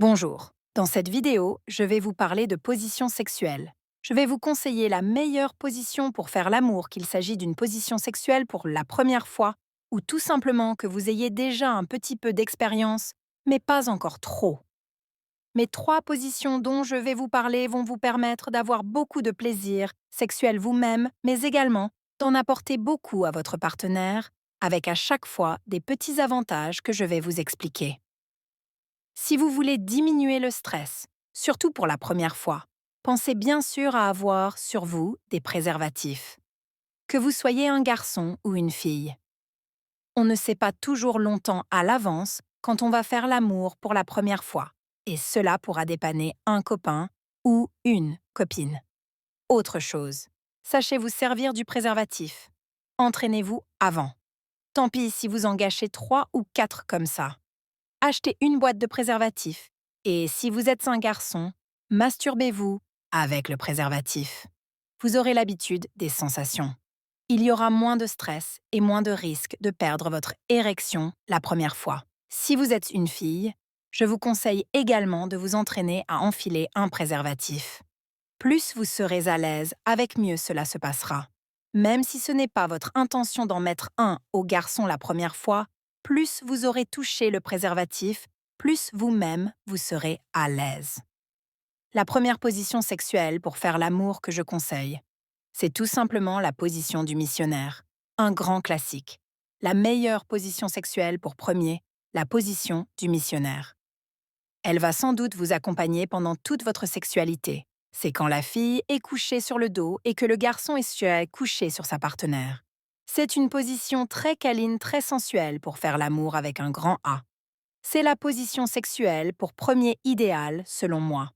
Bonjour. Dans cette vidéo, je vais vous parler de position sexuelle. Je vais vous conseiller la meilleure position pour faire l'amour, qu'il s'agit d'une position sexuelle pour la première fois, ou tout simplement que vous ayez déjà un petit peu d'expérience, mais pas encore trop. Mes trois positions dont je vais vous parler vont vous permettre d'avoir beaucoup de plaisir sexuel vous-même, mais également d'en apporter beaucoup à votre partenaire, avec à chaque fois des petits avantages que je vais vous expliquer. Si vous voulez diminuer le stress, surtout pour la première fois, pensez bien sûr à avoir sur vous des préservatifs. Que vous soyez un garçon ou une fille. On ne sait pas toujours longtemps à l'avance quand on va faire l'amour pour la première fois, et cela pourra dépanner un copain ou une copine. Autre chose, sachez vous servir du préservatif. Entraînez-vous avant. Tant pis si vous en gâchez 3 ou 4 comme ça. Achetez une boîte de préservatifs. Et si vous êtes un garçon, masturbez-vous avec le préservatif. Vous aurez l'habitude des sensations. Il y aura moins de stress et moins de risques de perdre votre érection la première fois. Si vous êtes une fille, je vous conseille également de vous entraîner à enfiler un préservatif. Plus vous serez à l'aise, avec mieux cela se passera. Même si ce n'est pas votre intention d'en mettre un au garçon la première fois, plus vous aurez touché le préservatif, plus vous-même vous serez à l'aise. La première position sexuelle pour faire l'amour que je conseille, c'est tout simplement la position du missionnaire. Un grand classique. La meilleure position sexuelle pour premier, la position du missionnaire. Elle va sans doute vous accompagner pendant toute votre sexualité. C'est quand la fille est couchée sur le dos et que le garçon est couché sur sa partenaire. C'est une position très câline, très sensuelle pour faire l'amour avec un grand A. C'est la position sexuelle pour premier idéal, selon moi.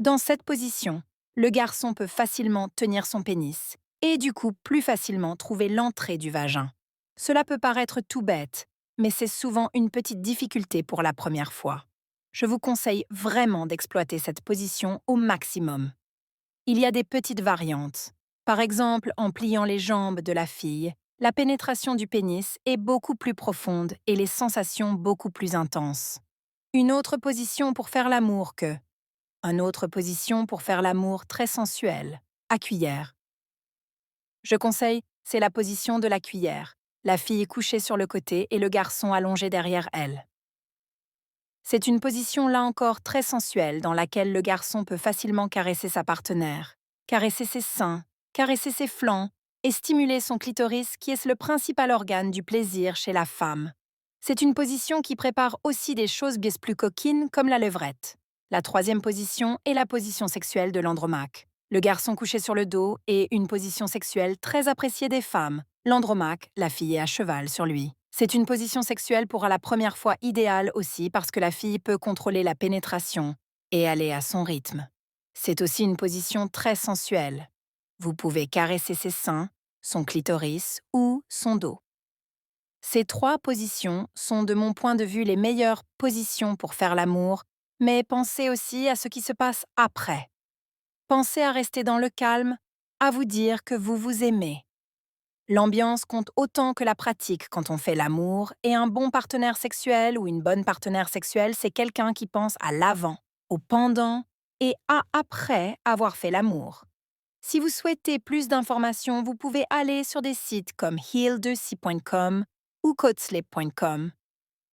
Dans cette position, le garçon peut facilement tenir son pénis et du coup plus facilement trouver l'entrée du vagin. Cela peut paraître tout bête, mais c'est souvent une petite difficulté pour la première fois. Je vous conseille vraiment d'exploiter cette position au maximum. Il y a des petites variantes. Par exemple, en pliant les jambes de la fille, la pénétration du pénis est beaucoup plus profonde et les sensations beaucoup plus intenses. Une autre position pour faire l'amour que. Une autre position pour faire l'amour très sensuelle, à cuillère. Je conseille, c'est la position de la cuillère. La fille couchée sur le côté et le garçon allongé derrière elle. C'est une position là encore très sensuelle dans laquelle le garçon peut facilement caresser sa partenaire, caresser ses seins, caresser ses flancs et stimuler son clitoris qui est le principal organe du plaisir chez la femme. C'est une position qui prépare aussi des choses bien plus coquines comme la levrette. La troisième position est la position sexuelle de l'andromaque. Le garçon couché sur le dos est une position sexuelle très appréciée des femmes. L'andromaque, la fille est à cheval sur lui. C'est une position sexuelle pour la première fois idéale aussi parce que la fille peut contrôler la pénétration et aller à son rythme. C'est aussi une position très sensuelle. Vous pouvez caresser ses seins, son clitoris ou son dos. Ces trois positions sont de mon point de vue les meilleures positions pour faire l'amour, mais pensez aussi à ce qui se passe après. Pensez à rester dans le calme, à vous dire que vous vous aimez. L'ambiance compte autant que la pratique quand on fait l'amour, et un bon partenaire sexuel ou une bonne partenaire sexuelle, c'est quelqu'un qui pense à l'avant, au pendant et à après avoir fait l'amour. Si vous souhaitez plus d'informations, vous pouvez aller sur des sites comme heal2c.com ou codeslip.com.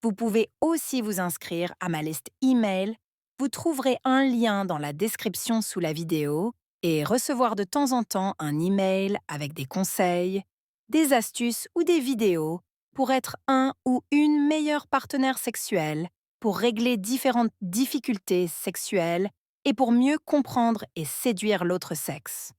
Vous pouvez aussi vous inscrire à ma liste email. Vous trouverez un lien dans la description sous la vidéo et recevoir de temps en temps un email avec des conseils, des astuces ou des vidéos pour être un ou une meilleure partenaire sexuelle, pour régler différentes difficultés sexuelles et pour mieux comprendre et séduire l'autre sexe.